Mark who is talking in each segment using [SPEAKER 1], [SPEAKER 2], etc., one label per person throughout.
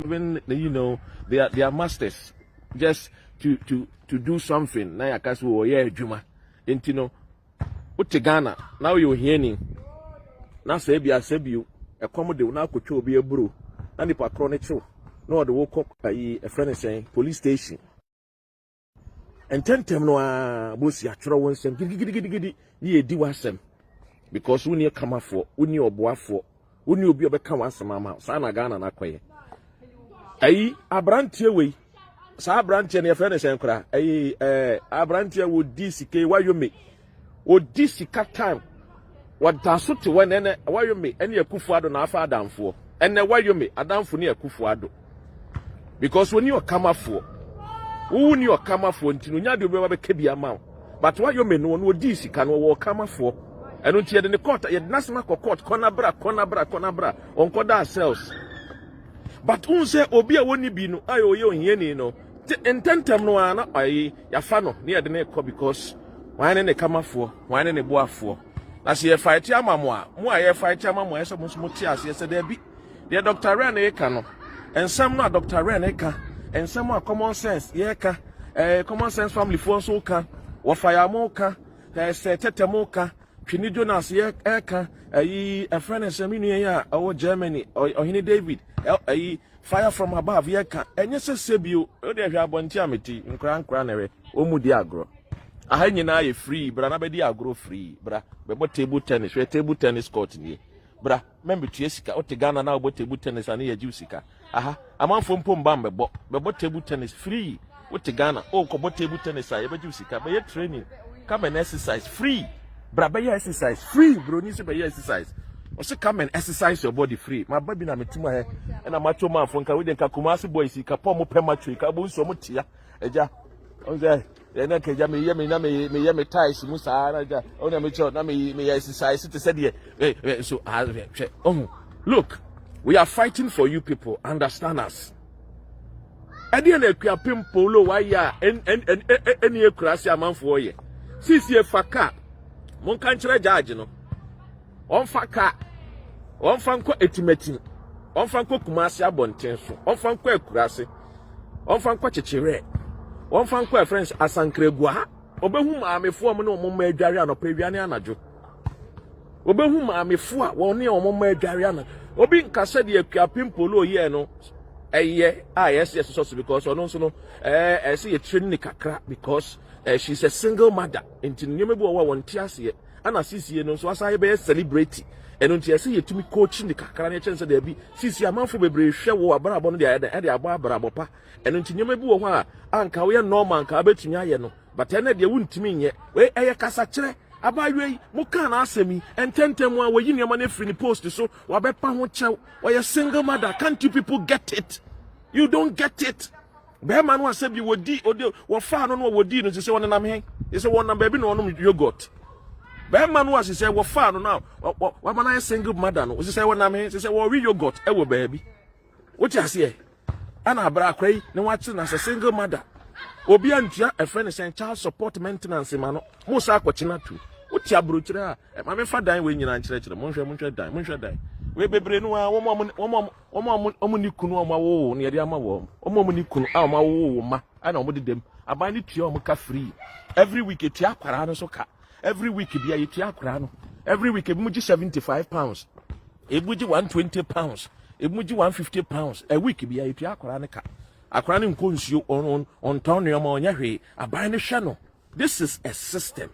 [SPEAKER 1] even they are masters just to do something. Na yakasu wo ye adwuma. Enti no uti Ghana now you hearing na say bia you e come de na akotwa obi eburo na nipa kro ne chew na ode wo kok ayi e friend saying police station and tentem no a bosi atworo won sem gidi ye edi wasem because woni kamafo woni oboafo woni obi obeka wasem ama sa na Ghana na koye ayi abrantie wei sa abrantie ne friend saying kra ayi abrantie wo di sike wayome odi sika time wadaso te wen ene wayome ene Akufuado na afa adamfo ene wayome adamfo ne Akufuado because when you come afo who ni okamafo ntino nya de obewa be kabia ma but wayome no no odi sika no wo kamafo eno ntie de ne court ye national court corner bra onkoda ourselves but unse obi a woni bi no ayo ye ohiani no intentem no ana ayi yafa no ne ye de ne ko because wan ne kamafo wan ne boafo na se ye fight amamo a mo a ye fight amamo ye so mo ti ase se da bi de Dr. REN e ka no ensam no Dr. REN e ka ensam a common sense ye ka common sense family fo so ka wo fire mo ka se tete mo ka Twini Jonas ye ka ayi a friend ensam nu ye a o Germany ohini David ayi fire from above ye ka enye se sebio o de hwa abonti ameti nkra na we o mu di agro aha nyina ye free bra na be di agro free bra be bo table tennis we table tennis court ni bra membe tue sika o te Ghana na o bo table tennis ani ye sika aha amanfo mpom ba be bo table tennis free o te Ghana o ko bo table tennis a ye be sika be ye training come and exercise free bra be ye exercise free bro ni se be ye exercise o se come and exercise your body free my baby na metuma he na macho manfo nka we de nka Kumasi boys sika po mo pemacho ka bo nso mo tia eja onze na keja me ye me ties musa na ja ona me cho na me exercise to said so look we are fighting for you people understand us ade na Akuapem Poloo wa ya eni ekurase amanfo ye sisi efaka mon kan kire judge no on faka on fanko etimatin on fanko Kumasi abonten so on fanko ekurase on fanko chechire one fan kwa friends asankregua ha obehu maamefo am na omomma adware anopa awiane anajo obehu maamefo a won ne omomma adware ana obi nkasa de Akuapem Poloo ye no eye yes so because ono so no say ye training kakra because she's a single mother enti nyeme bi wo won ti ase ana sisi no so asa ye be celebrate eno nti say ye tumi coaching kakra na chense da bi sisi amanfo bebre hwe wo abrabo no de abo abrabo pa eno nti nyeme bi wo ho a anka wo ye normal anka betumi aye no but ene de wuntimi nye we eye kasa kire abaywe mo kan na asemi ententem a wayi niam na free ni post so wabepa ho chew we single mother can't you people get it you don't get it be man wa sabi wodi wo fa no wodi no se won nam he se won nam baby no onum yogurt be man wa se wo fa no now wa man single mother no se won nam he se wo wi yogurt e wo baby wo ti ase e ana abra kwai ne wa ti na single mother obi antua a friend say child support maintenance ma no mo sa akochina tu uti abrochire a ma me fa dan we nyina nkyerechire monhwe dan we bebre no a omo ni kunu omo wo ne yade ama wo omo ni kunu a omo wo ma ana omo dedem aban ni tua omo ka free every week tia akwara no so ka every week bia ye tia akwara no every week ebi mu gi 75 pounds ebi mu gi 120 pounds ebi mu gi 150 pounds a week bia ye tia akwara ne ka akwara ne nko nsuo on ton ne omo onya hwe aban ne hwe no this is a system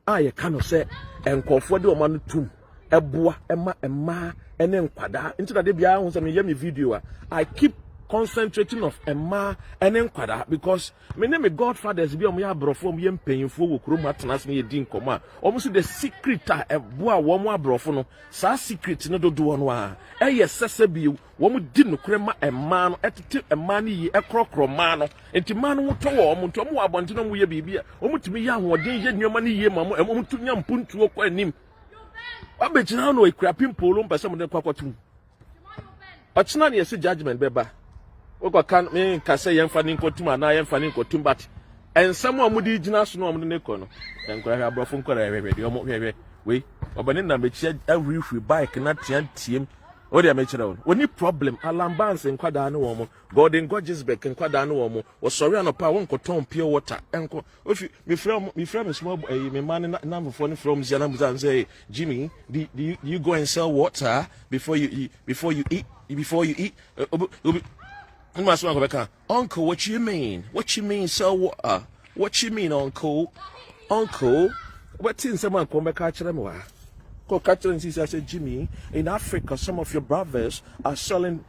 [SPEAKER 1] aye kano say enkofo de omo no tum eboa ema ene nkwada nti na de bia hu say me ye me video I keep concentrating of ema ene nkwada because me name godfathers bi omo ya abrofo omo ye mpanyimfo wo kuro matnas me ye din koma omo so the secret eboa wo mo abrofo no sa secret no dodo no a eye sese bi wo mo di no kure ma ema no etete ema no yi ekrokro ma no enti ma no to wo omo nto mo abonte no mo ye bibia omo timi ya hoden ye nneoma no yi ma mo omo tunya mpuntuo kwa anim abechina no Akuapem Poloo mpese mo de kwakwatu ochina ne yesi judgment beba we kan me ka say yemfa ni nkotum ana yemfa ni nkotum but ensam a mudi gina so no omde ne ko no enkora abrofo nkora hwehwe de omo hwehwe we obane na mechi awrihwi bike na tiantiem What do you make it? When you problem, Alan Barnes in Quadano, Gordon Gorges Beck in Quadano, or sorry on a power, ton pure water. Uncle, if you, me from a small, me man number phone from Zanam and say, Jimmy, do you go and sell water before you eat? Before you eat? Uncle, what you mean? What you mean, sell water? What you mean, Uncle? Uncle, what in someone come back at them? Said, Jimmy, in Africa, some of your brothers are selling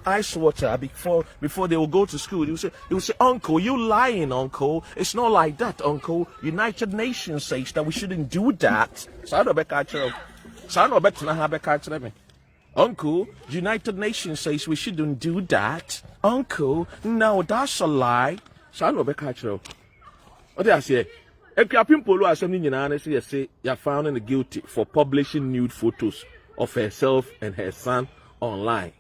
[SPEAKER 1] ice water before they will go to school. He will say, Uncle, you lying, Uncle. It's not like that, Uncle. United Nations says that we shouldn't do that. Uncle, United Nations says we shouldn't do that. Uncle, no, that's a lie. What did I say? Akuapem Poloo assembly nyina say you found guilty for publishing nude photos of herself and her son online.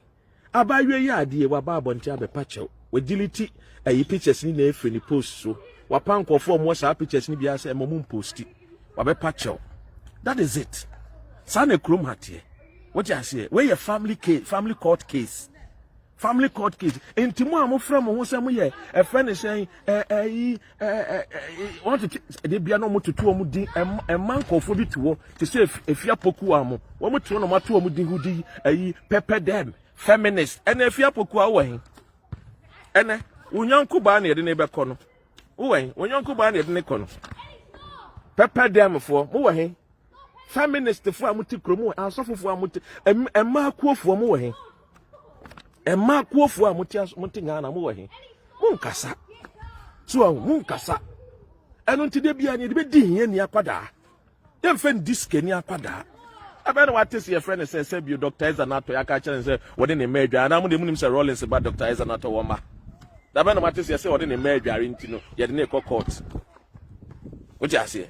[SPEAKER 1] Abaye ya ade wa ba abonti abepache we delete pictures ni na efre ni post so wapan kofo mo sa pictures ni bia say mo posti wa bepache. That is it. Sana krom hatie. What you say? Where your family court case. Family court case. Intimo amofra mo ho sam ye a friend is saying want to dey bia no mo tutu omu din e man kofo bi tuwo to say efia poku amo wo mo tuwo no mato omu din hudi pepper them feminist and efia poku awo hen ene unyanku ba na ye de ne be kono wo hen unyanku ba na ye de ne kono pepper them for mo wo hen feminist fo amuti kromo asofofo amuti emma akuofo mo wo hen Emma kuofu a muti ngana mo wahi. Munkasa. So munkasa. Eno ntide bia ne de be di hia ni akwada. Dem fen disk ni akwada. Abena what is your friend say you Dr. Ezanato ya ka chere say wo de ne medwa na mo de munim say Rollins ba Dr. Ezanato wo ma. Abena what is say wo de ne medwa renti no ye de ne court. What you say?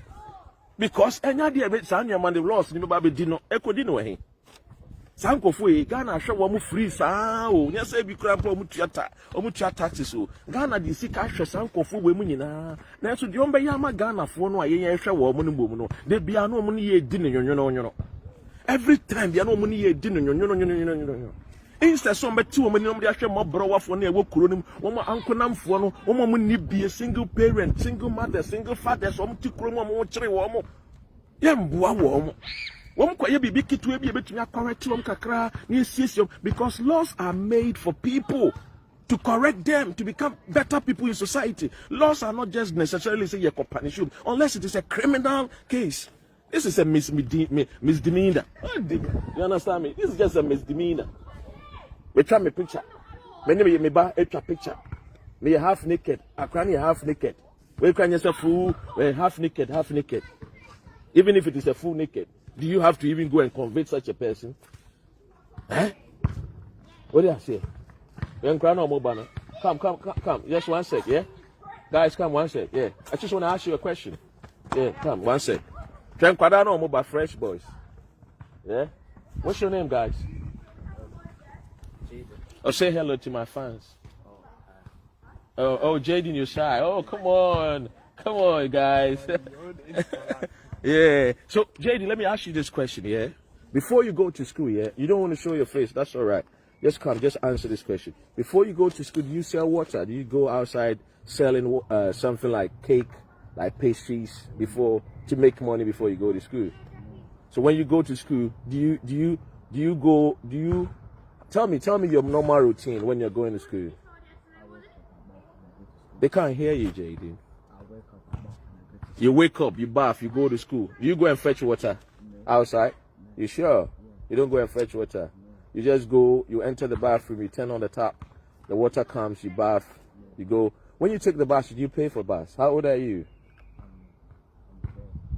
[SPEAKER 1] Because enya de be san your man the laws ni ba be di no ekodi no wahi. Sankofo Ghana hwe wo mu free saa o nya say bi kura mpo mu tua taxes o Ghana di sika hwe sankofo we mu nyina na so de ombe ya ma Ghana fo no ayen hwe wo mu no bom no de bia no mu ne ye di ne nyonyono every time bia no mu ne ye di ne nyonyono instead so mbe ti wo mu ne de hwe mobro wafo na e wo kuro nim wo mo ankonamfo no wo mo ni bia single parent single mother single father so mo ti kuro mo kire wo mo ye mboa wo mo because laws are made for people to correct them to become better people in society. Laws are not just necessarily say you punish you unless it is a criminal case. This is a misdemeanor. You understand me? This is just a misdemeanor. We try me picture. Many me buy a picture. Me half naked. I cry half naked. We cry yourself full. Half naked. Even if it is a full naked. Do you have to even go and convince such a person? Eh? What do I say? Come. Just 1 sec, yeah? Guys, come 1 sec, yeah. I just want to ask you a question. Yeah, come, 1 sec. Fresh boys. Yeah? What's your name, guys? Oh, say hello to my fans. Oh, Jaden, you're shy. Oh, come on, guys. Yeah. So, JD, let me ask you this question, yeah? Before you go to school, yeah? You don't want to show your face. That's all right. Just answer this question. Before you go to school, do you sell water? Do you go outside selling something like cake, like pastries, to make money before you go to school? So when you go to school, tell me your normal routine when you're going to school. They can't hear you, JD. You wake up, you bath, you go to school. You go and fetch water outside? You sure? You don't go and fetch water. You just go, you enter the bathroom, you turn on the tap, the water comes, you bath, you go. When you take the bath, should you pay for bath? How old are you?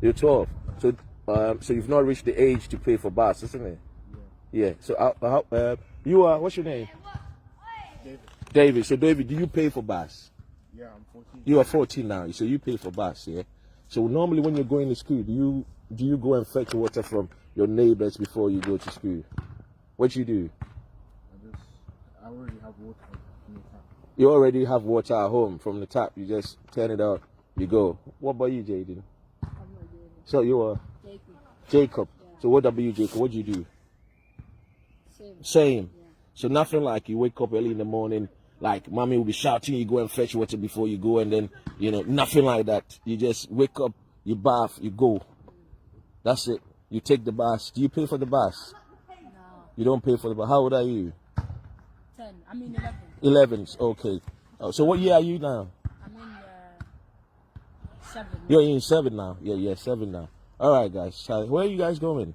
[SPEAKER 1] You're 12. So you've not reached the age to pay for baths, isn't it? Yeah. So you are, what's your name? David. So David, do you pay for baths?
[SPEAKER 2] Yeah, I'm 14.
[SPEAKER 1] You are 14 now, so you pay for baths, yeah? So normally when you're going to school, do you go and fetch water from your neighbors before you go to school? What do you do?
[SPEAKER 2] I already have water from the tap.
[SPEAKER 1] You already have water at home from the tap. You just turn it out, you go. What about you, Jaden?
[SPEAKER 3] I'm not doing it.
[SPEAKER 1] So you are?
[SPEAKER 3] Jacob.
[SPEAKER 1] Jacob.
[SPEAKER 3] Yeah.
[SPEAKER 1] So what about you, Jacob? What do you do?
[SPEAKER 3] So
[SPEAKER 1] Same. Yeah. So nothing like you wake up early in the morning, like mommy will be shouting, you go and fetch water before you go, and then, you know, nothing like that. You just wake up, you bath, you go. That's it. You take the bus. Do you pay for the bus?
[SPEAKER 3] No.
[SPEAKER 1] You don't pay for the bus. How old are you?
[SPEAKER 3] 10. I mean 11.
[SPEAKER 1] 11. Okay. Oh, so what year are you now?
[SPEAKER 3] I'm in 7.
[SPEAKER 1] You're in 7 now. Yeah, 7 now. All right, guys. Where are you guys going?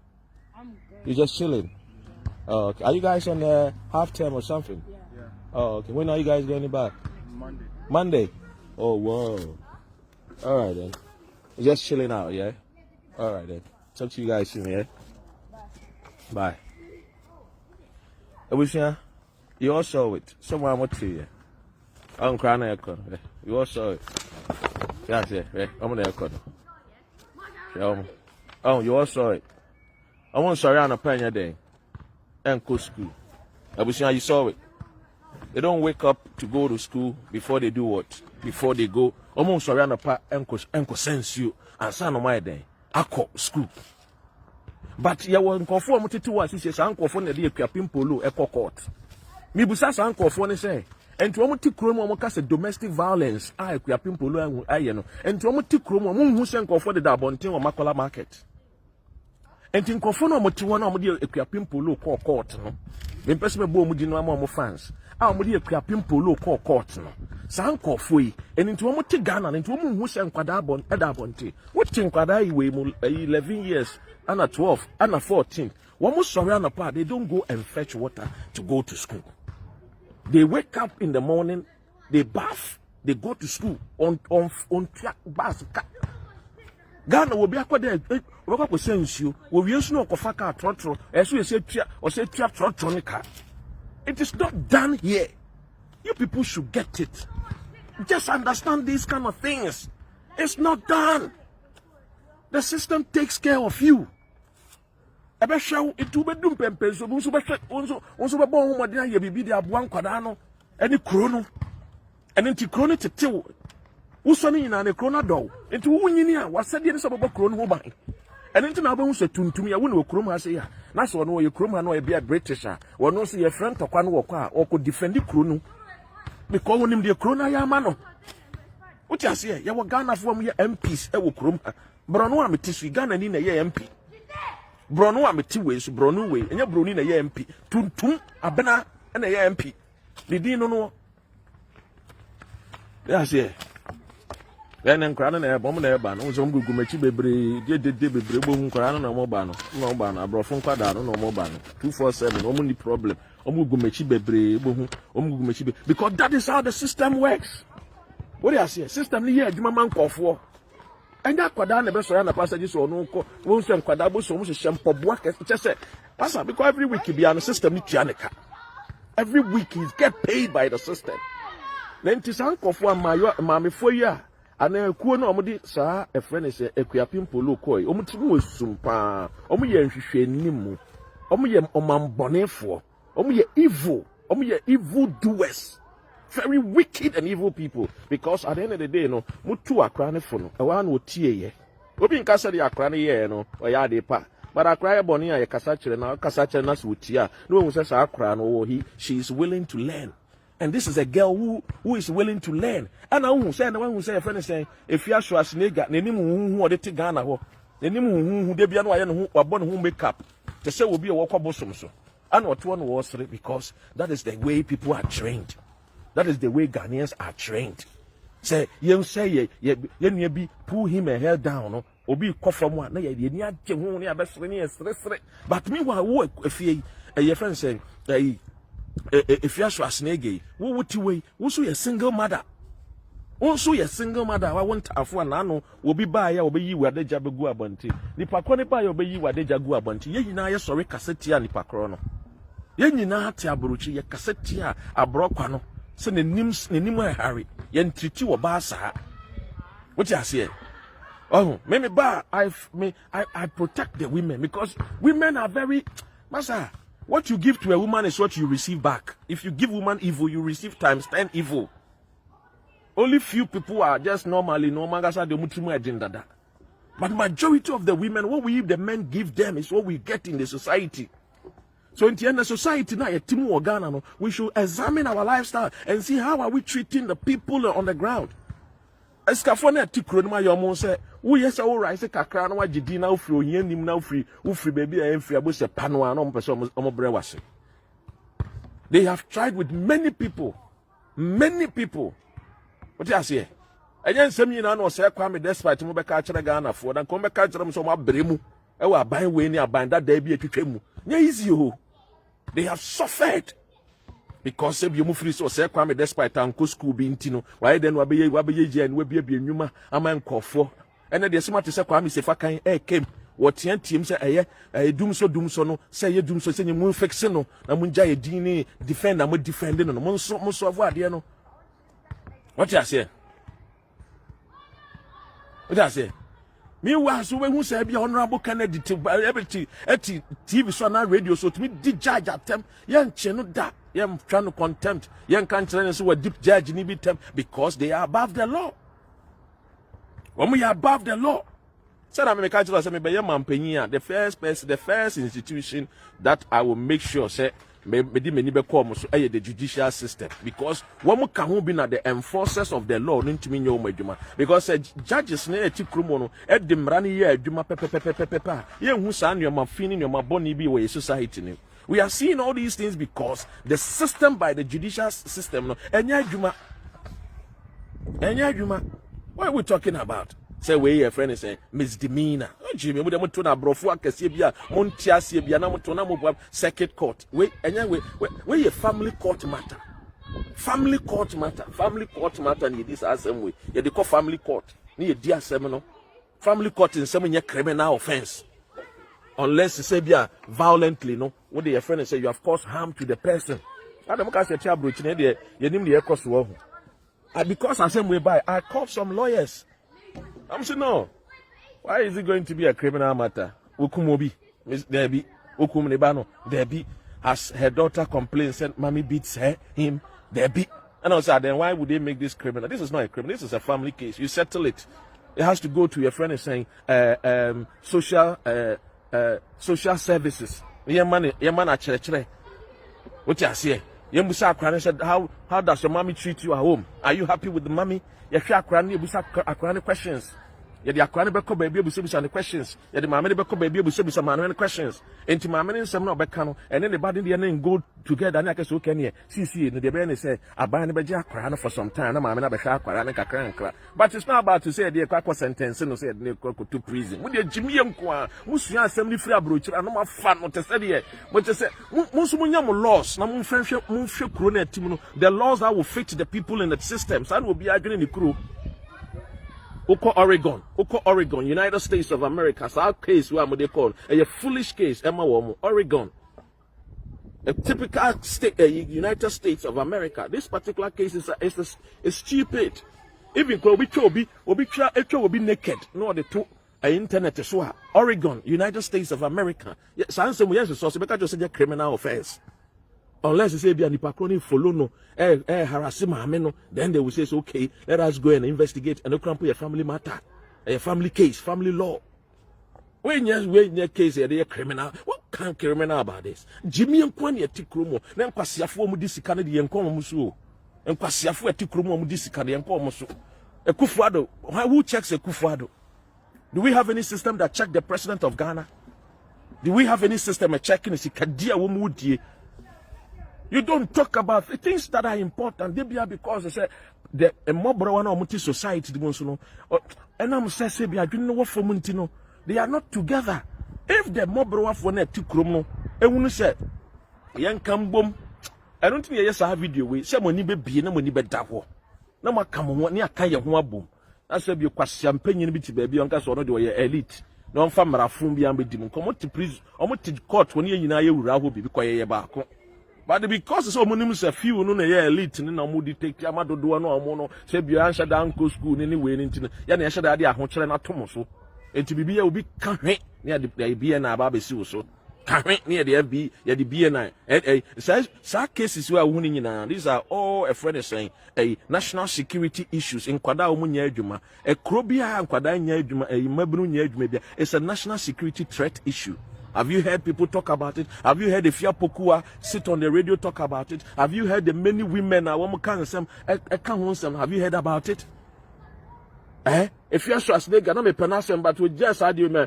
[SPEAKER 3] I'm good.
[SPEAKER 1] You're just chilling. Oh, okay. Are you guys on half term or something?
[SPEAKER 3] Yeah.
[SPEAKER 1] Oh, okay. When are you guys going back?
[SPEAKER 2] Monday.
[SPEAKER 1] Monday. Oh, whoa. All right then. You're just chilling out, yeah. All right then. Talk to you guys soon, yeah. Bye. Abusia, you all saw it. Someone want to you. I'm crying at you all saw it. Yeah. I'm gonna echo. Oh, you all saw it. I want sorry on a penny day. And go school. Abusia, you saw it. They don't wake up to go to school before they do what? Before they go. Almost sorry on a pa and sense you and son of my day. I call school. But you won't conform to 2 hours. He says, Uncle for the Akuapem Poloo Echo Court. Mibusas Uncle for say, and to almost chrome domestic violence. I Akuapem Poloo and and to almost chrome who sent for the Dabontin or Makola market. And in conform to one of the Akuapem Poloo court. The person born with no fans. Our Modia Akuapem Poloo court. Sanko fui, and into a muti Ghana, and into a moon who sent Quadabon, Edabonte. What think Quadai way 11 years, Anna 12, Anna 14. One more sorry on a part, they don't go and fetch water to go to school. They wake up in the morning, they bath, they go to school on track bus. Ghana will be a quad. What was saying you? We use no Kofaka trotro, as we say, or say trotronica. It is not done here. You people should get it. Just understand these kind of things. It's not done. The system takes care of you. Ebe show itu be dum pempen so bunso be onso be bon ho modena ye bibi de aboa nkwada no eni kuro no eni nti kuro no tetew wo so ni nyina ne kuro na do nti wo nyini a wasade ne so be kuro no ho ban eni nti na be so tuntum ya wo ne kuro mu ase ya na so no ye kuro mu na ye bia British a wo no so ye friend tokwa no wo kwa o ko defend kuro no because wonim de kuro na ya ma no wo ti ase ye wo Ghana fo mu ye MPs e wo kuro mu bro no ameti su Ghana ni na ye MP Brono ameti we so brono we enya broni na ye MP tuntum abena na ye MP didi no ya se ene nkra na bom na eba no zo mgugu machi bebre de bebre bo nkra na mo ba no abrofo nkwada no mo ba no 247 omo ni problem omo gugu machi bebre bo hu omo gugu machi because that is how the system works. What do you say? System ni ye adwuma man kofo and that kwada na be so ya na pastor Jesus onu ko won so kwada bo so mo hye mpoboa ke say pastor because every week be an system ni tuaneka every week he get paid by the system then ti san kofo ma me fo yi a ana kuo na omudi sa e friend say Akuapem Poloo koi omuti mo sumpa omu ye nhwehwe nimu omu ye omambonefo omu ye evil doers. Very wicked and evil people, because at the end of the day, no, mutu akrane for no, one will tear ye. Obi nkasa di akrane ye no, or ya de pa. But akrane boni ya kasachere na kasachere nas wutia. No one says akrane she is willing to learn. And this is a girl who is willing to learn. And I who say the one who say a friend is saying, if you are Schwarzenegger, nenimu who or the Tigana ho, nenimu who debian wa who or born who make up. To say will be a walk bosom so. And what one was because that is the way people are trained. That is the way Ghanaians are trained. Say, you say, you be pull him a hair down, or be cough from one. But meanwhile, if your friend saying, if you are Schwarzenegger, what would you weigh? Also, a single mother. Also, a single mother. I want to have one. I know will be by or be you where the Jabagu Abunti. The Paconi by or be you where the Jagu Abunti. Ye na sorry cassetia and the Pacrono. Ye na tia bruchi, ye cassetia, a broquano. So the nimu Harry, yen treat you a basa. What you say? Oh, maybe ba I protect the women because women are very massa. What you give to a woman is what you receive back. If you give woman evil, you receive times 10 evil. Only few people are just normally no magasa de mutumu agenda. But majority of the women, what we the men give them is what we get in the society. So in the society now, no, we should examine our lifestyle and see how are we treating the people on the ground. Escafone tikro ma yomo say we yes all right say kakra na wagidi na ofri ohianim na ofri baby a enfri abo se panoa na omo pese omo bre wase. They have tried with many people. What you say? Enye nsem yi na no say kwa me despite mo be ka kire Ghana fo dan ko be ka kire mo so mo abre mu e wa aban we ni aban da da bi atwetwa mu. Nya easy o. They have suffered. Because se bi mu free so say kwa me despite anko school bi ntino why then wa be ye and we be enwuma ama nkofo ene de se mate se kwa me se fa kan came what tiam say dum so no say ye dum so say mu fix no na mu nja ye din ni defend na mu defend no mo so avoid ade no. What you say? What you say? Me was we who say be honorable Kennedy TV so na radio so to me di judge at them yan che no da yan trying to contempt yan can tell so deep judge ni be them because they are above the law. When we are above the law, said I make say me be man the first institution that I will make sure say me many be call so the judicial system, because one can who be na the enforcers of the law ntimi nyo madwuma, because judges na eti kromo no e de mra ne ye adwuma pepepepepepa ye hu sa no ma fini no ma boni bi we society ni. We are seeing all these things because the system by the judicial system no enya adwuma. What are we talking about? Say we your friend is saying misdemeanor. Oh Jimmy, we dem to na brofo akese bia montia se bia na moto na mo circuit court. We your family court matter. Family court matter ni this asem we. You dey call family court. Ni ye di asem no. Family court in some nye criminal offense. Unless you say bia violently no. What your friend say you have caused harm to the person. Adam ka say tia brochi na dey ye nim dey cause wo. And because I say we buy, I called some lawyers. I'm saying no. Why is it going to be a criminal matter? Ukumobi, Miss Debbie, Ukumnebano, Debbie has her daughter complained, said mommy beats him, Debbie. And I said, then why would they make this criminal? This is not a criminal, this is a family case. You settle it. It has to go to your friend and saying social services. Your man actually. What you say? Yembusa Akrani said, how does your mommy treat you at home? Are you happy with the mommy? Yefia Akrani, Busa Akrani questions. Yet the Akrani Beko baby Busa questions. Yet the Mammy Beko baby Busa man questions. And to Mammy and some no Becano, and then the body the name go together. And I guess who can ye? See, the Benny said, I buy the Baja Akrani for some time. I'm a Beka Akrani. But it's not about to say the Aqua sentence and said to prison. With your Jimmy Mqua, Musia assembly free abroach, and no more fun not to say, but to say, Musumunyam laws, no friendship, the laws that will fit the people in the system. So that will be arguing the crew. Oregon, United States of America. So our case, what they call a foolish case, Oregon. A typical state, United States of America. This particular case is stupid. Even will be naked. No, the two internet is so. Oregon, United States of America. Yes, answer me yes, so because just say criminal offense. Unless you say be an hypocrite follow no, harass no, then they will say, okay, let us go and investigate and open a family matter, a family case, family law. When your case a criminal, what kind of criminal about this? Jimmy and Kwani Tikrumo, then Quasiafu Mudisicana the Yankomusu, and Quasiafu Tikrumo Mudisicana and Comosu. A Kufuado, who checks a Kufuado? Do we have any system that check the president of Ghana? Do we have any system of checking the Kadia Wumudi? You don't talk about things that are important. They be because they say the more multi society and I'm saying I don't know what for Muntino. They are not together. If the more for net to Chromo, and when you say young Cambom, I don't think yes I have video with someone be no money but dawo. No more come on near Kaya boom. I said you quite champagne in bitty baby on gas or not your elite. No family from beyond with them. Come to prison or to court when you will be quiet back. But because it's almost a few no elite in a moody take Yamado do no mono, say be answer down school anyway into Yan answer that idea, Honchel and Atomoso. And to be a big can't near the BNI Baby so. Can't near the FB, yet the BNI. And such cases were winning in. These are all a friend is saying a national security issues in Quada Munyajuma, a Krobia and Quada Yajuma, a Mabru Yajumabia. It's a national security threat issue. Have you heard people talk about it? Have you heard the Fia Pokua sit on the radio talk about it? Have you heard the many women have you heard about it? If you're sure snake, I'm a penasem, but we just had you, my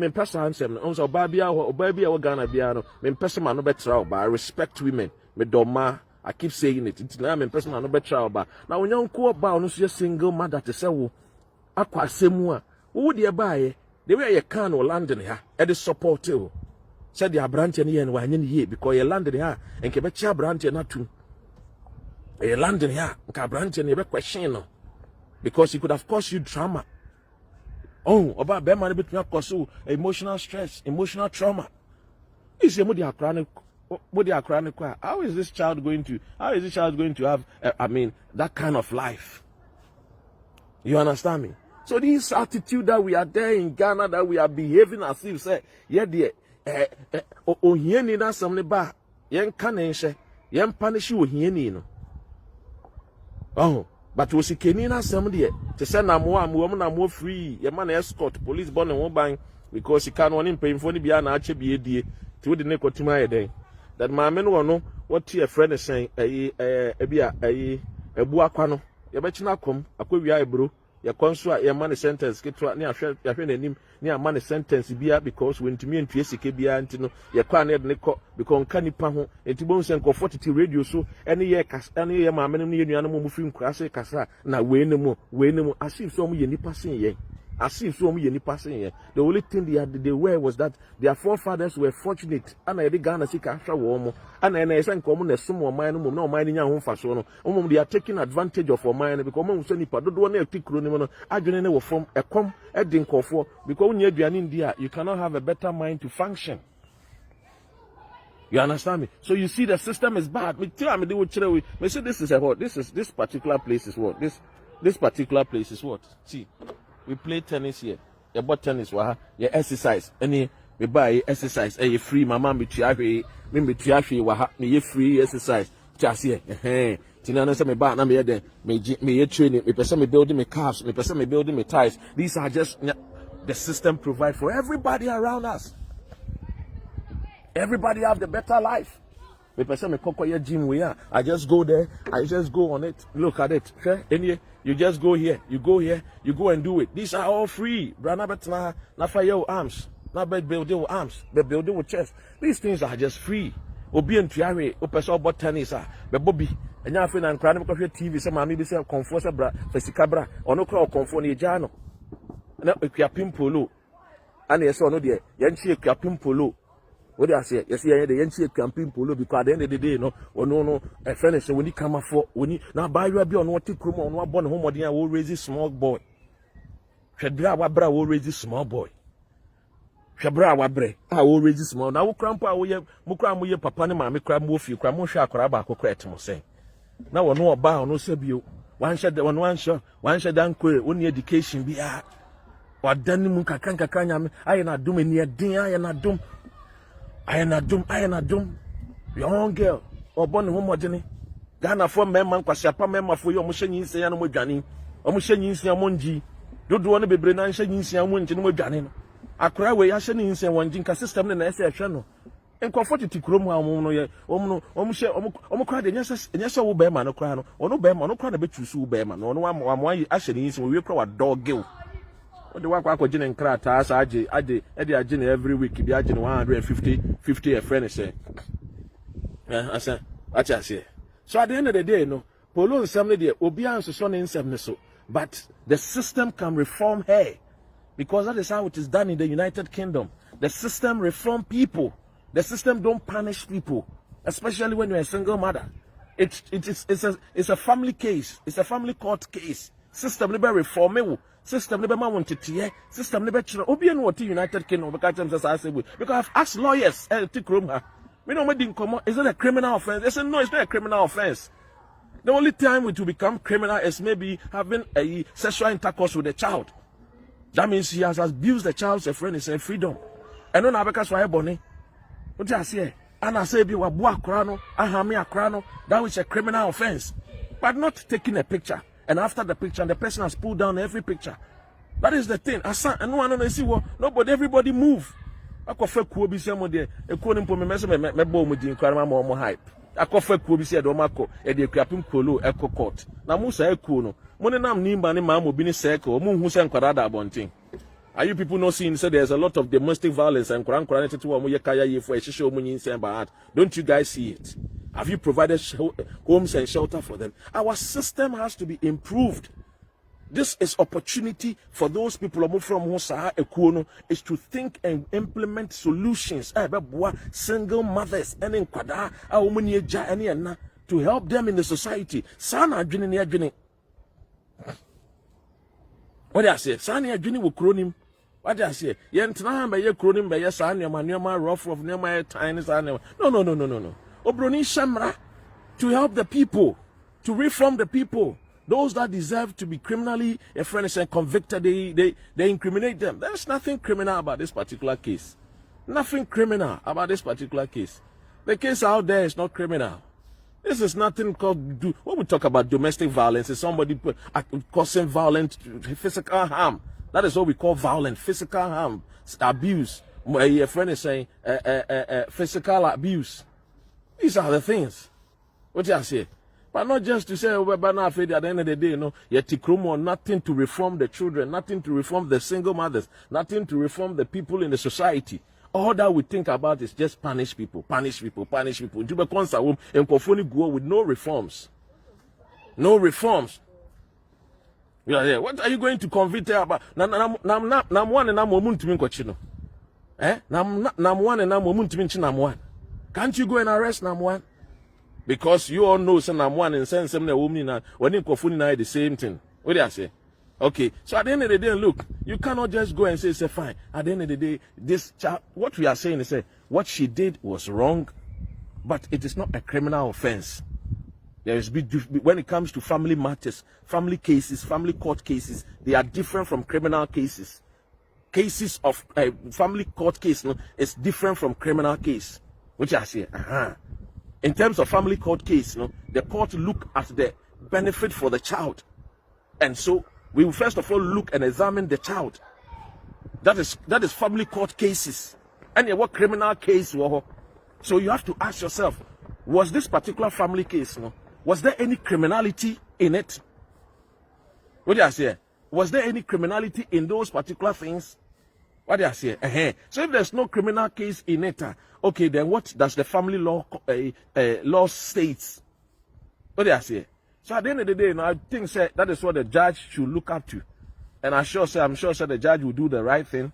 [SPEAKER 1] person handsome. Also, Babia or baby or Ghana Biano, my person, no better, but I respect women. Me doma, I keep saying it. It's not my person, no better, but now when you go about, no, you're single mother to say, Akuapem, who would you buy? The way you can or London here, at the support you. Said the branch and here and here because you landed here and keep a branch and not to. You landed here, and branch and you question. Because it could have caused you trauma. Oh, about Bema between cause emotional stress, emotional trauma. Is a chronic. How is this child going to have that kind of life? You understand me? So this attitude that we are there in Ghana, that we are behaving as if say, yeah, dear, ohieni na samne ba, yen kanenshe, yen punish you ohieni no. Oh. But we see Kenina somebody to send a more free, your man escort, police born and bang because he can't want him paying for the Biana HBA to the Nico to my day. That my men will know what your friend is saying, a buaquano, your betchina come, a quivia bro, your consular, your money sentence, get to near money sentence beer because when to me and PSK beer and no, your carnet Nico, because canny paho, and to bones and comfortity radio so any year my many animal moving cassa, now way no more, I see so many passing ye. I see so many passing here. The only thing they were was that their forefathers were fortunate. And I began to see Kasha Womo. And I sent common as some mine, no mining your home fashion. They are taking advantage of our mine because most people don't want to take Cronimono. I don't know from a com at Dinko for because when you're in India, you cannot have a better mind to function. You understand me? So you see the system is bad. Me tell me they would tell me say this is a what? This particular place is what? This particular place is what? See. We play tennis here. You bought tennis, you exercise. Any we buy exercise. You free. My mom be tiafi. Me be tiafi. Me free exercise. Just here. Tina say me buy na me there. Me training. Me person me building me calves. Me person me building me thighs. These are just the system provide for everybody around us. Everybody have the better life. Me person me kokoye gym we are. I just go there. I just go on it. Look at it. Okay? Any. You just go here, you go and do it. These are all free. Brana betna na fire arms, na bed building with arms, bed building with chest. These things are just free. Obi and Tiare, opesa about tennis, be Bobby, and ya friend and crying because your TV, some mammy be say comfort bra, Fesicabra, or no crowd comfort ni jano. Na Akuapem Poloo. And yes or no dear, Yanchi Akuapem Poloo. What do I say? Yes, yeah, the Yanchi Akuapem Poloo because at the end of the day, no, or no, a friend say when you come for when you now buy you be on what take room on what born home or the will raise this small boy. Shadra Wabra will raise this small boy. Shabra Wabre, I will raise this small. Now, Crampa, we have Mukram, papa, and mammy cram wolf, you cram shark or abaco cretmo say. Now, no about no sebio. One shot, one shot, uncle, only education be a or Danimuka Kanka Kanyam. I am not doing near dinner, I am not doom. I am not doom. Young girl, or born home or Jenny. Ghana for member, Quashapa member for your machine, say, and we're Johnny. Or machine, Monji. Don't want to be Brennan, saying, and we're Johnny. I cry away, I shall say one jinka system and I say, channel. And comforted to Chrome, cry the yes, old bearman, no crown, or no bearman, no crown a bit too bearman, or no one why actually is we call a dog gill. What the Wako Gin and Kratas, Eddie Ajin every week, the Ajin 150 a friend say. I said, I just say. So at the end of the day, no, Poloo is somebody, Obian's son in 7 so, but the system can reform her. Because that is how it is done in the United Kingdom. The system reform people. The system don't punish people, especially when you're a single mother. It's a family case. It's a family court case. System never reform. System never want to system never children. Obian what the United Kingdom because I say because I've asked lawyers take room. We know what didn't come. Is it a criminal offense? They said no, it's not a criminal offense. The only time it will become criminal is maybe having a sexual intercourse with a child. That means he has abused the child's freedom. And no because why bonny. What I say? And I say be wa boa krano, ahami akrano, that was a criminal offense. But not taking a picture. And after the picture, the person has pulled down every picture. That is the thing. And no one see what nobody, everybody move. Akofa kuo bi se mo de ekuo ni mpo me mese me bo mu din kwara ma mo hype. Akofa kuo bi se de o makọ e de Akuapem Poloo Eco Court. Na mo sa ekuo no. Mo ne nam nimba ne ma mo bi ni circle. Mo hu se nkwara da abonten. Are you people not seeing say there's a lot of domestic violence and kwara to mo ye kaya ye for e hihye mo nyinsen ba heart. Don't you guys see it? Have you provided homes and shelter for them? Our system has to be improved. This is opportunity for those people from Hosa Ekuono is to think and implement solutions. Single mothers and in Kwada, to help them in the society. Sana Jini. What do I say? Sana Jini will cronim. What do I say? Yentra by your cronim by your son, your manuma, rough of near my tiny son. No. Obroni Shamra to help the people, to reform the people. Those that deserve to be criminally convicted, they incriminate them. There's nothing criminal about this particular case. Nothing criminal about this particular case. The case out there is not criminal. This is nothing called, when we talk about domestic violence, it's somebody causing violent physical harm. That is what we call violent, physical harm, abuse. Your friend is saying physical abuse. These are the things. What do I say? But not just to say, we're not afraid at the end of the day, yet nothing to reform the children, nothing to reform the single mothers, nothing to reform the people in the society. All that we think about is just punish people. Juba Konsa home and Kofoni go with no reforms. No reforms. Yeah. What are you going to convict her about? Nam one and I'm woman to me cochino. Nam one and I'm woman to me one. Can't you go and arrest Nam one? Because you all know some one and send some woman when you Kofuni the same thing. What do I say? Okay, so at the end of the day, look, you cannot just go and say fine. At the end of the day, this child, what we are saying is what she did was wrong, but it is not a criminal offense. There is when it comes to family matters, family cases, family court cases, they are different from criminal cases. Cases of family court case is different from criminal case. Which I say, in terms of family court case, the court look at the benefit for the child, and so we will first of all look and examine the child. That is family court cases. And what criminal case? So you have to ask yourself, was this particular family case, was there any criminality in it? What do I say? Was there any criminality in those particular things? What do I say? So if there's no criminal case in it, okay, then what does the family law law states? What do I say? So at the end of the day, I think that is what the judge should look up to. And I'm sure the judge will do the right thing.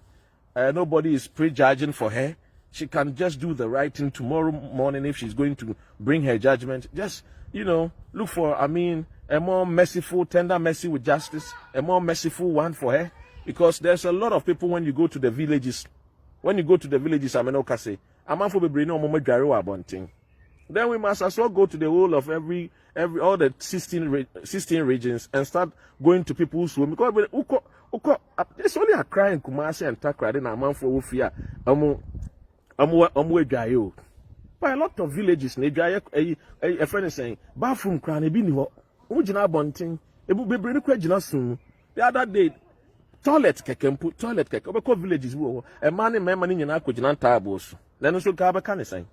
[SPEAKER 1] Nobody is prejudging for her. She can just do the right thing tomorrow morning if she's going to bring her judgment. Just, look for, a more merciful, tender mercy with justice, a more merciful one for her. Because there's a lot of people when you go to the villages. When you go to the villages, then we must as well go to the whole of all the 16 regions and start going to people's home. Because it's only a cry in Kumasi and Takra, then a man for Wufia. By a lot of villages, a friend is saying, bathroom crying, the other day, toilet villages, a man in Memani and Akujinan tables. Then also Gaba saying.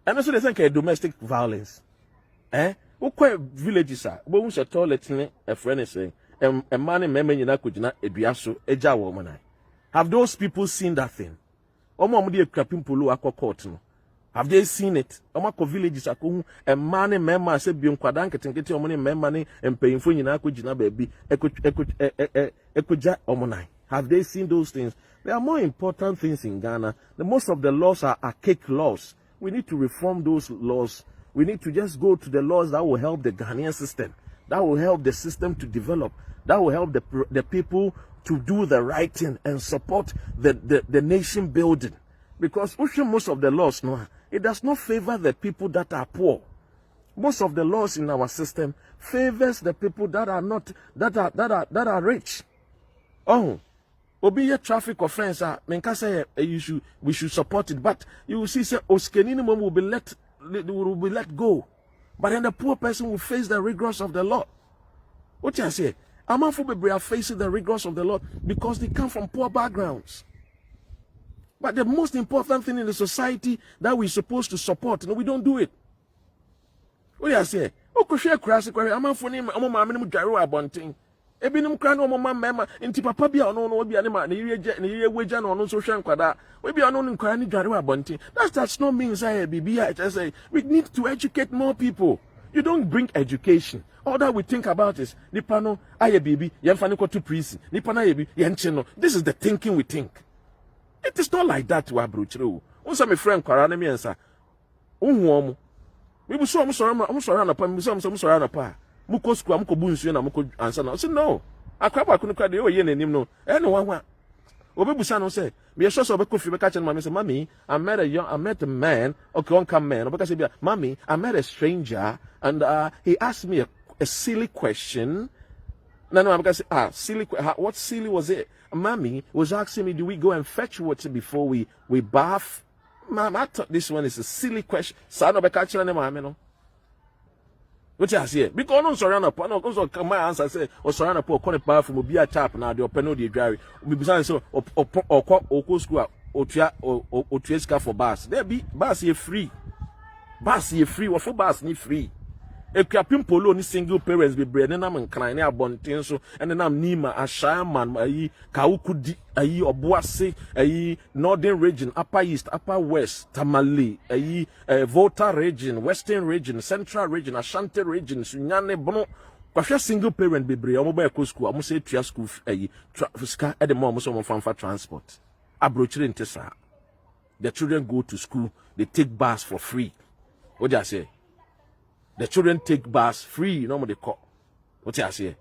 [SPEAKER 1] And also they think domestic violence. What villages are? But we toilet a friend is saying, a man in Memani and Akujina, a biaso, a jawoman. Have those people seen that thing? Akuapem Poloo Eco Court. Have they seen it? Omako villages are a man in Memma said, Bium Quadanket and get your money, Memani, and paying for you, Akujina baby, Ekuja Omonai. Have they seen those things? There are more important things in Ghana. Most of the laws are archaic laws. We need to reform those laws. We need to just go to the laws that will help the Ghanaian system, that will help the system to develop, that will help the people to do the right thing and support the nation building. Because most of the laws, it does not favor the people that are poor. Most of the laws in our system favors the people that are not that are rich. Oh. Obi a traffic offense, we should support it, but you will see, Oskenini will be let go. But then the poor person will face the rigors of the law. What I say? Amafu are facing the rigors of the law because they come from poor backgrounds. But the most important thing in the society that we're supposed to support, we don't do it. What do you say? Oh, share crass, I'm a funny, I'm a mamma, Garo Abonting. Ebinum kran no mama mema nti papa bia ono no bia ne ma ne ye wager no no so hwe nkwada we bia no nkran ni dware abonten. That's not mean say bibia it say we need to educate more people. You don't bring education. All that we think about is nipa no aye bibi yemfa ne to prison nipa na ye bi ye nche no. This is the thinking we think. It is not like that to abrochire. Unsa me friend kwara na miensa unhu omo we bu so am sorry na pa mi so am sorry na pa muko school muko bu nsuo na muko answer na. I say no. Akwaba kunu kwa de o ye nanim no. No one. Obebusa no say me sure so obeko fi be catch mommy say mommy I met a man, okay, one come man. Obeka say bia mommy I met a stranger and he asked me a silly question. No, I'm say silly. What silly was it? Mommy was asking me, do we go and fetch water before we bath? Mom, I thought this one is a silly question. Son of a catcher, no. What you say? Because no sorry na pa no so my answer say o sorry na pa ko ne pa from obi a tap na de open no de dware obi bisan so okọ school otua sika for bus there be bus ye free wo for bus ni free. Akuapem Poloo ni single parents be bre ne nam nkran ne abonten so ene nam nima ashaman ayi kawukudi ayi oboase ayi northern region, upper east, upper west, Tamale ayi Volta region, western region, central region, Ashanti region, Sunyane bono kwahwe single parent be bre omo ba ekọ school omo say tua school ayi ska e de mo so mo fanfa transport abrochire ntesa. The children go to school, they take bus for free. What do I say? The children take bus free, no more they call. What you say?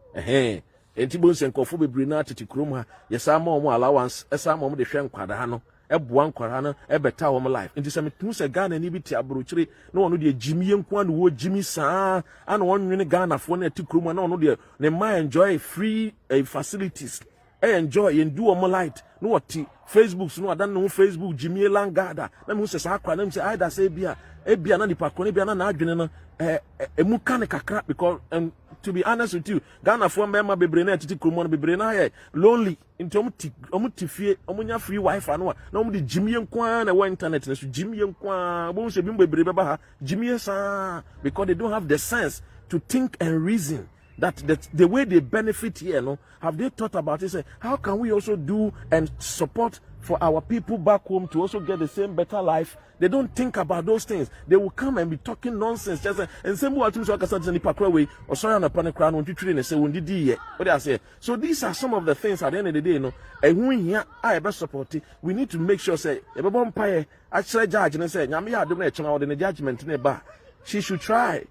[SPEAKER 1] Entibons and Kofu be brinati to Kruma, yes, I'm more allowance, as some of the Shan Quadano, a buan Quadano, a better home life. Into some two a gun and ibiti abruchri, no one dear Jimmy and Quan would Jimmy Sa, and one in a gun of 1 or 2 Kruma, no dear. They might enjoy free facilities. I enjoy and do more light. No what Facebook, no, I don't know Facebook, Jimmy Langada. Them who says, I can't say, I say, Bia, Ebia, Nani Paconi, Biana, Adriana, a mukanika crap because, to be honest with you, Ghana for member be brain to Kumon be brain lonely into omunya free Wi-Fi no the Jimmy and Kwan a internet Jimmy and Kwan won't say Bimba Jimmy because they don't have the sense to think and reason. That the way they benefit here, no, have they thought about it? Say, how can we also do and support for our people back home to also get the same better life? They don't think about those things. They will come and be talking nonsense. Just and same what you way or sorry on a panic crown when you train and say when did ye? What I say? So these are some of the things at the end of the day, no. And when here I best support it, we need to make sure say everyone pay actually judge and say, Yamia don't let the judgment in a bar. She should try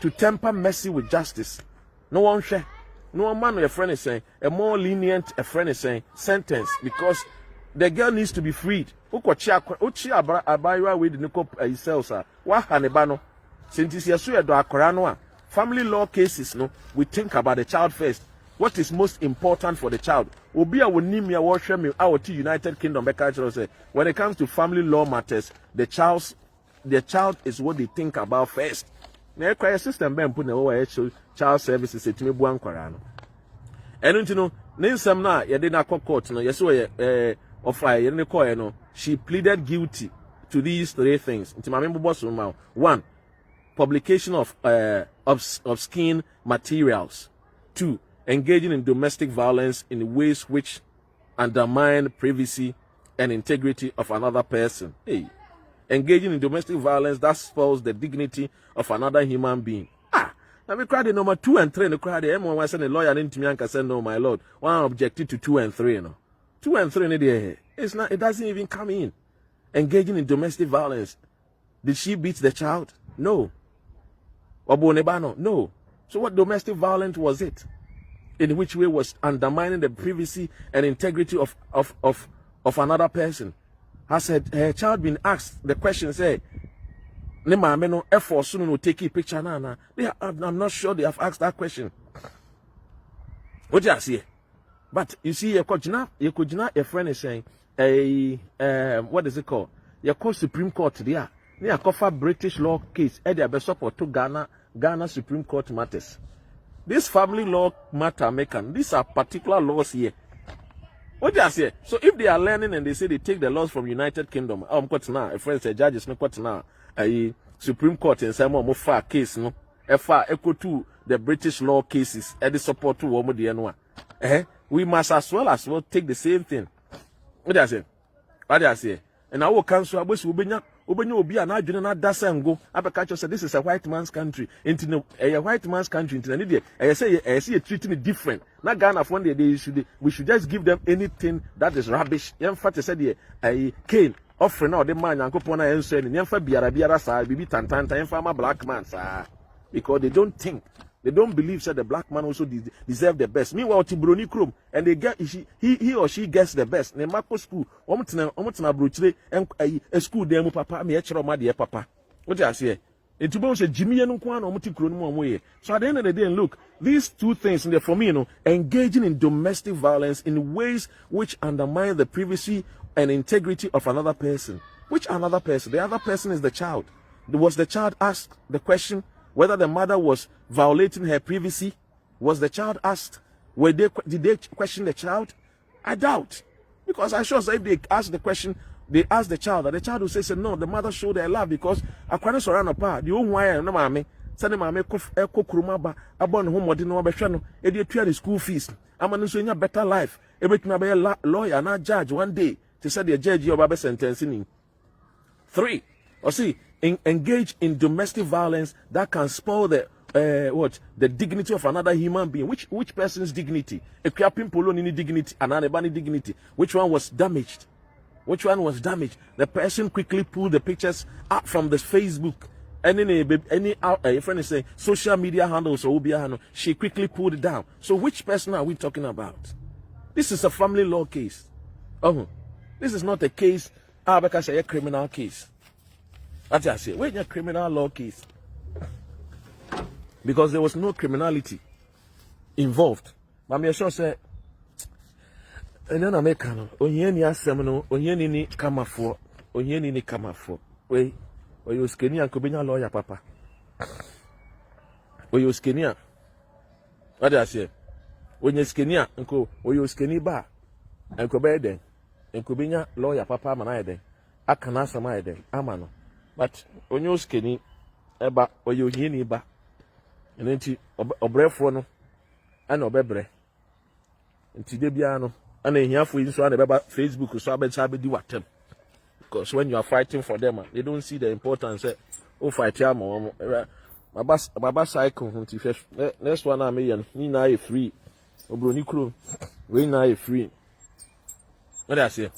[SPEAKER 1] to temper mercy with justice. No one share. No one man, a friend is saying, a more lenient, a friend is saying, sentence, because the girl needs to be freed. Uchi abaywa with the niko cells are. Wahanebano. Since you do akoranoa. Family law cases, no, we think about the child first. What is most important for the child? Obia will name me a me out to United Kingdom. When it comes to family law matters, the child is what they think about first. Na ekwa system ben put na wo child services etime bu ankwara no eno ntino ne nsam na ye de na court no yeso ye offer ye ne call no she pleaded guilty to these 3 things ntima me bobo so ma 1 publication of obscene materials, 2 engaging in domestic violence in ways which undermine privacy and integrity of another person. Engaging in domestic violence that spoils the dignity of another human being. Now we cried the number 2 and 3. No cried the M1 send a lawyer into me and say no, my lord. One objected to 2 and 3. No, 2 and 3. It's not. It doesn't even come in. Engaging in domestic violence. Did she beat the child? No. Obonebano? No. So what domestic violence was it? In which way was undermining the privacy and integrity of another person? Has her child been asked the question, say, ne mama no effort soon no take a picture na. I'm not sure they have asked that question. What do you see? But you see, you could your friend is saying, what is it called? You call Supreme Court there. You cover British law case. They be support to Ghana Supreme Court matters. This family law matter making. These are particular laws here. What you say? So if they are learning and they say they take the laws from United Kingdom, now a friend said judges no now a Supreme Court and some more far case no far echo to the British law cases and the support to woman the we must as well take the same thing. What do I say? What do I say? And our council abus ubenya obi an adwene na dasa ngo abeka say this is a white man's country. Into a white man's country into any day. I say treating it different. Na Ghana for we should just give them anything that is rubbish. Yem fat said a cane offering now the man yankopon na enso ni yem fa biara sa bibi tantanta yem fa ma black man sa because they don't think. They don't believe that the black man also deserve the best. Meanwhile, Tibroni Krum, and they get he or she gets the best. Ne Marco school, omutina brochire a school demo papa me echero ma de papa. What you say? Etubon say Jimmy no kwa na omuti kro no mo ye. So at the end of the day, look, these two things for me, engaging in domestic violence in ways which undermine the privacy and integrity of another person. Which another person? The other person is the child. Was the child asked the question whether the mother was violating her privacy? Was the child asked? Did they question the child? I doubt. Because I sure say if they ask the question, they ask the child, and the child will say no, the mother showed her love because akwana sorana pa, the own wire no mame, send mame ko kuruma ba, abon home wadi no abehwe no, e dey pay the school fees. Amanu so nya better life. E betuna be lawyer na judge one day to say the judge your baby sentencing. 3. Or see, engage in domestic violence that can spoil the dignity of another human being. Which person's dignity? Akuapem Poloo ni dignity, ananebani dignity. Which one was damaged? Which one was damaged? The person quickly pulled the pictures up from the Facebook. Any friend is saying social media handles or Ubia, she quickly pulled it down. So which person are we talking about? This is a family law case. This is not a case, because a criminal case. That's what I say. Wait, a criminal law case. Because there was no criminality involved. But me sure say, and then I make onyeni asemno, onyeni ni kamafo, onyeni ni kamafo. Wait, you skenia and kubenya lawyer papa. You skenia. What do I say? When you skenia, uncle, you skeni ba, and kubeden, and kubenya lawyer papa manade. Akanasa maide, amano. But when you skinny, eba or you hini ba, and then obrefo and obebre, and tidebiano, and then here for you so about Facebook, so I bet do what them. Because when you are fighting for them, they don't see the importance. Fight ya my bus cycle. Next one I mean, me na free. Obroni crew, we na free. What I say?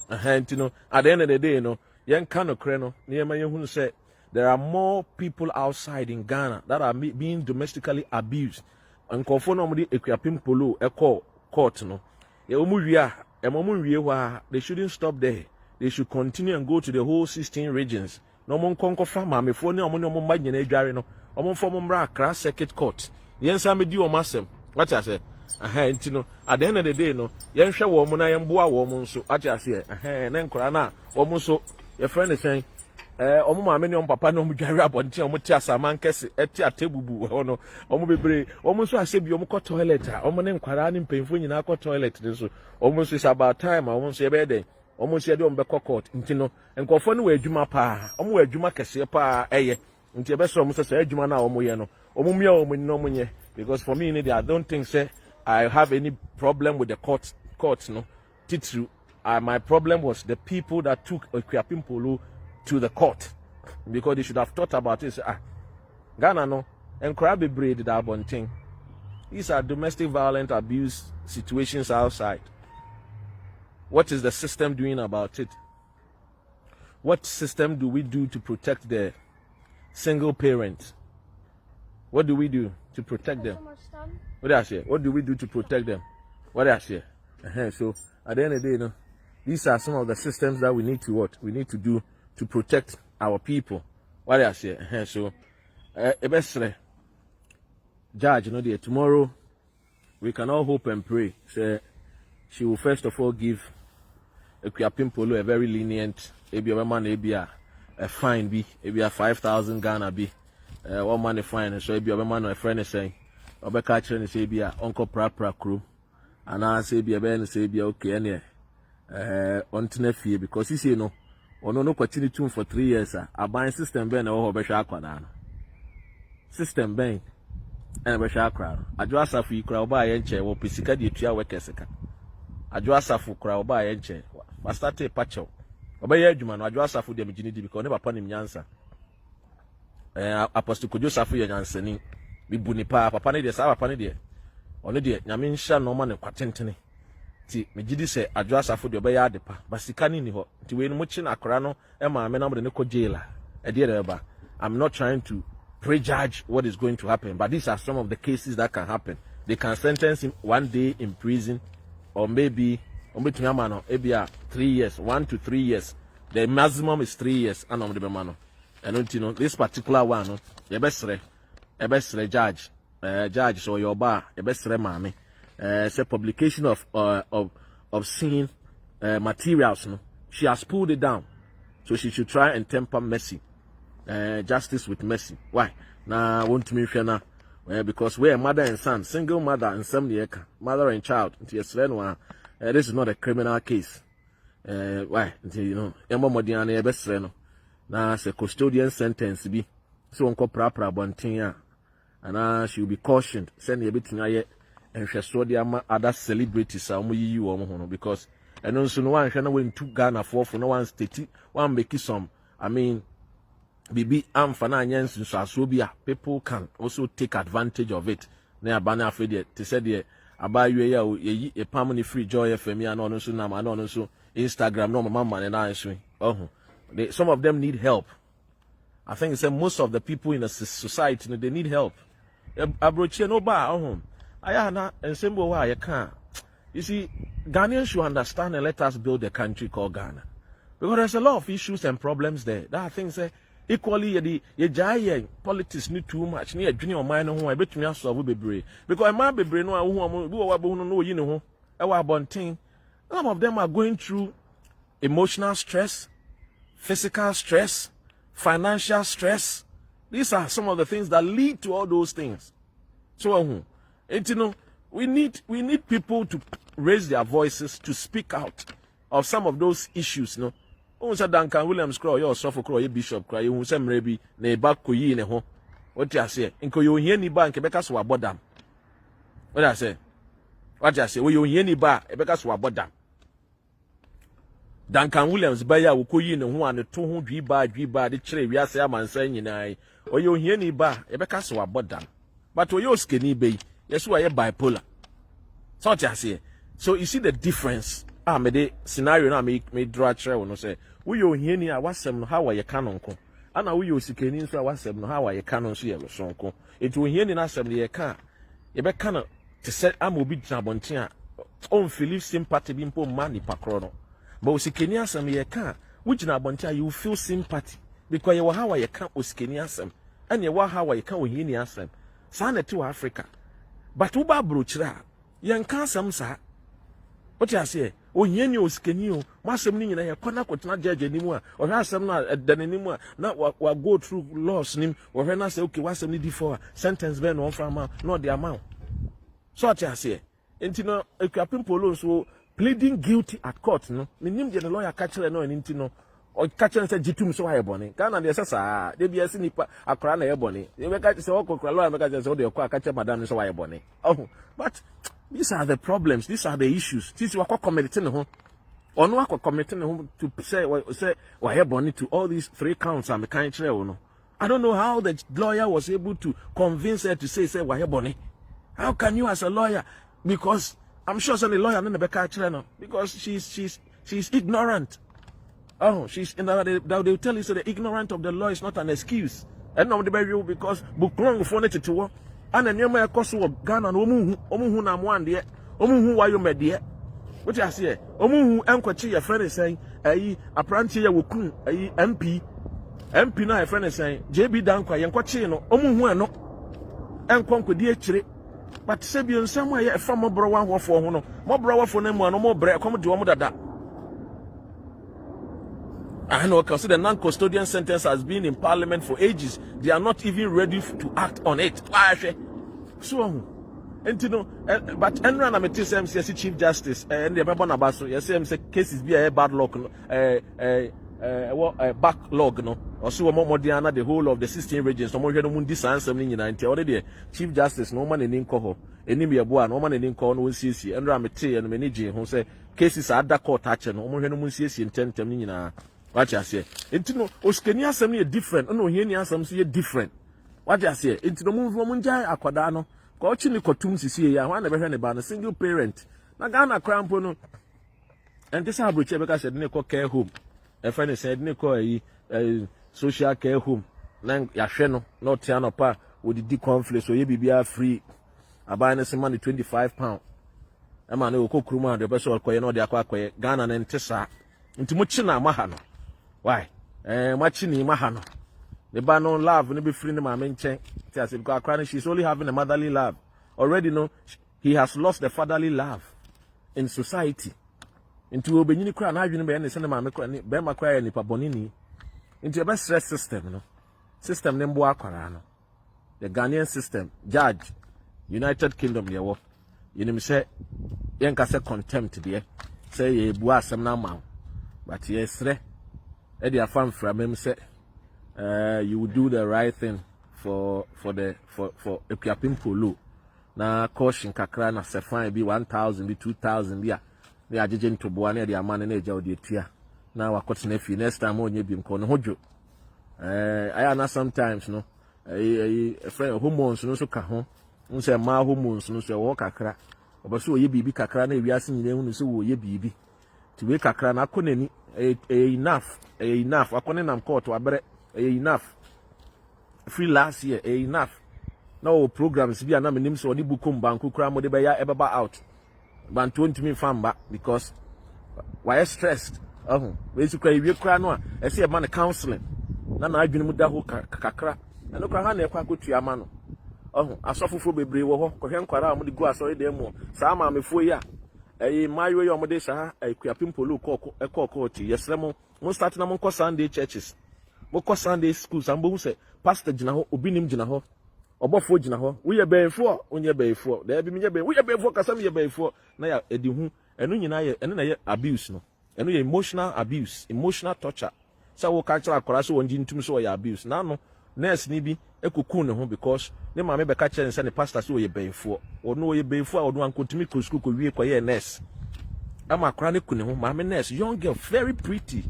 [SPEAKER 1] At the end of the day, young Kano Kreno, near my who said there are more people outside in Ghana that are being domestically abused. And conformity Akuapem Poloo, a court, they shouldn't stop there. They should continue and go to the whole 16 regions. No one conquer farmer, me for no one cross circuit court. Yes, I'm a deal massam. What I say? At the end of the day, yen share woman, I am boa woman, so I just say, and then Korana, almost so your friend is saying, Oma many on papa no Jerry up until Mutiasa Mankes at a table, or no, Omobe, almost so I said, you almost toilet, Oman Quarani painful in our toilet, so almost is about time, I won't say bed, almost said on Becco court, Intino, and Cofon where Juma pa, where Juma Cassia, until best almost say Jumana or Moyano, or Mumia or no, because for me, I don't think, say, I have any problem with the courts, no. Titru, my problem was the people that took Akuapem Poloo to the court, because they should have thought about it. Ghana no, and Krabi braid that one thing. These are domestic violent abuse situations outside. What is the system doing about it? What system do we do to protect the single parents? What do we do to protect them? What do I say? What do we do to protect them? What do I say? So at the end of the day, these are some of the systems that we need to what? We need to do to protect our people. What do I say? So best judge, dear, tomorrow we can all hope and pray. Say she will first of all give Akuapem Poloo a very lenient, maybe a fine be, maybe a 5,000 Ghana be, 1 money fine, so maybe a man or a friend is saying. Obeka chere say bia onko pra kro and I say be a ben say be okay any on tenefie because he say no no continue to for 3 years a buying system ben o be hwa akwana no system ben and be hwa akra adwo asafu ikura oba ye nche wo pesika de tua wekesika adwo asafu kura oba ye nche wa start pacho oba ye adwuma no adwo asafu de megini di because ne papa nim nyansa apostle kojo safu ye nyansani bi buni papa ne de sa papa ne de ono de nyame nhya no ma ne kwatentene ti megidi se adwo asafo de obeya adepa basika ni ho ti we no mo chi na akora no e ma me na mo de ne ko jail e de reba. I'm not trying to prejudge what is going to happen, but these are some of the cases that can happen. They can sentence him 1 day in prison, or maybe between 3 years, 1 to 3 years. The maximum is 3 years and on the mano. And you know this particular one, no, the best judge, so your bar, the best mami. Say publication of scene materials, no, she has pulled it down, so she should try and temper mercy, justice with mercy. Why? Now, won't me na because we're mother and son, single mother and some mother and child. This is not a criminal case. Why? You know, Emma Modiana best no. Now, it's a custodian sentence be so uncle prapra bontia, and she will be cautioned. Send a bit tonight. And she saw the other celebrities because and also no one can win 2 Ghana for no one state one make some. I mean, BB Amfananyans Swabia, people can also take advantage of it. Near Banner Fede to say the about you a permanent free joy FM and also now and also Instagram no mama and I swing. Oh, some of them need help. I think it's most of the people in the society they need help. Abroche no bar home. Ayana and simple why you can't. You see, Ghanaians should understand and let us build a country called Ghana. Because there's a lot of issues and problems there. That things say equally the giant politics need too much. Near junior minor who I bet me also will be brave. Because I might be brave no who know you know our bonting. Some of them are going through emotional stress, physical stress, financial stress. These are some of the things that lead to all those things. So and you know, we need people to raise their voices to speak out of some of those issues. No, who said Duncan Williams Crow, your Suffolk Crow, your Bishop Crow, who said maybe neighbor Koyi ne ho. What you say? In Koyo hear ni ba Quebec so abodam. What I say? What I say? We you hear ni ba Quebec so abodam. Duncan Williams ba ya wo Koyi ne ho an to ho dwi ba de kire wi ase amansan nyinaa. O you hear ni ba Quebec so abodam. But we you skinny be. Yes, we are bipolar. So what I say. So you see the difference. Me the scenario na me draw trade no say. We you hear ni awasem no how you canon ko. Ana we you sikeni so awasem no how you canon so ye so ko. It we hear ni na asem ye ka. Ye be ka no to say am obi gyina bonten a on feel sympathy bi mpo man ni pakro no. But sikeni asem ye ka, we gyina bonten a you feel sympathy because you how you can osikeni asem. And you how you can we hear ni asem. Sana to Africa. But uba brochra yan kan sam sa what you say o yeni o skeni o masem ni nyina ye kwana kotena judge animu a o hwa asem na dananimu a na wa go through laws nim o hwa na say okay wasem ni before sentence be no from no the amount so what you say enti no Akuapem Poloo so pleading guilty at court no nim the lawyer catch no enti no o catch say jitum so wa yebone Ghana de sesa de bia si nipa akra na yebone e be catch say o kokra lawyer be catch say o de kwa catch madam so wa yebone oh but these are the problems, these are the issues. This is what committing home or no committing home to say why yebone to all these 3 counts and the kind no. I don't know how the lawyer was able to convince her to say why yebone. How can you as a lawyer, because I'm sure the lawyer no be catch no because she's ignorant. Oh, she's in they'll tell you so the ignorant of the law is not an excuse. And now the very because Buklong for it to and then you may cost of Ghana and Omu na one dear, Omu why you made dear. What I say, Omu Uncle your friend is saying, a prantia will kun, MP now a friend is saying, JB Danqua, and Cochino, Omu no, and conquer dear chiri. But Sabian somewhere from more brown for no more brown for them, no more bread, come to Omoda. I know consider non-custodian sentence has been in Parliament for ages. They are not even ready to act on it. So, enti no but enra na meti sem say chief justice and the member na baso yes say cases be a bad luck no backlog no also mo Diana the whole of the 16 regions no mo hwe no mun di sansem ni nyina nti already chief justice no man ni nko ho enim ye bo a no man ni nko no nsiesie enra meti no mani gye ho say cases ada court ache no mo hwe no mun siesie ntentem ni nyina what you say enti no oskani asem ni different no hie ni asem so ye different what you say enti no mun jai akwada no ko chi ni kotum sisi ya ho na be hwe ne ba no single parent na Ghana krampo no enti sa abroche be ka se ne ko care home e fa ne se ne ko social care home na ya hwe no na tia no pa wo di conflict so ye bibia free abai ne se man £25 e ma ne ko kuruma de be so ko ye no de akwa Ghana na enti sa enti mo chi na maha no why ma chi ni maha no the ba no love no be free no ma me nchen ti as because akwa she's only having a motherly love already no he has lost the fatherly love in society into obenyini kra na adwene be ne se ne ma me kra ni be ma kra ya nipa bonini into a best stress system ne mbo akwara no the Ghanaian system judge United Kingdom ye wo yinim se yenka se contempt de say ye bu asem na ma but yes re e dia fam fra mem se you will do the right thing for Akuapem Poloo na caution kakra na se fine bi 1,000 bi 2,000 bi a na ajeje ntoboa na dia man na eja odi etua na wakote na fi next time onye bi mko no hodwo aya na sometimes no friend hormones no so ka ho nse ma hormones no so wo kakra obaso oye bibi kakra na ewiase nyine hu so wo ye bibi ti we kakra na akonani enough akone nam court abere enough free last year enough now programs bi na menim so oni bukum banku kra mo de be ya ebeba out but don't me fan back because why stressed we su kra iwie kra no a e se e man counseling na adwene mu da ho kakra eno kra ha na e kwa kotua ma no asofofo bebre wo ho kohwe nkwara a mo de go asori dem mo saa ma mefo yi a mayo yo mo de sa Akuapem Poloo kokko ti yesre mo start na mo ko Sunday churches mo ko Sunday schools ambo hu se pastor gina ho obi nim gina ho obofo gina ho wo ye benfo onye benfo da bi menye ben wo ye benfo kasam ye benfo na ya edi hu enu nyina ye enu na ye abuse no enu ye emotional abuse, emotional torture. So wo ka kira akora so wonji ntum so ye abuse na no nurse ni bi ekukun ne ho because ne maame be ka kire nse ne pastor so ye benfo ono ye benfo a ono ankotimi ko school ko wie ko ye nurse ama akora ne kun ne ho maame nurse, young girl, very pretty.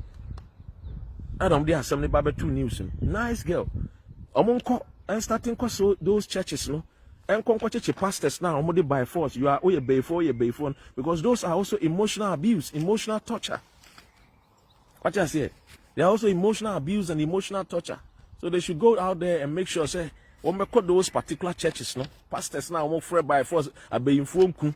[SPEAKER 1] Adam dey asem ne ba betu news, nice girl. Omonko and starting ko so those churches no and church pastors now by force. You are before because those are also emotional abuse, emotional torture. What I say? They are also emotional abuse and emotional torture. So they should go out there and make sure say those particular churches no pastors now by force be informed.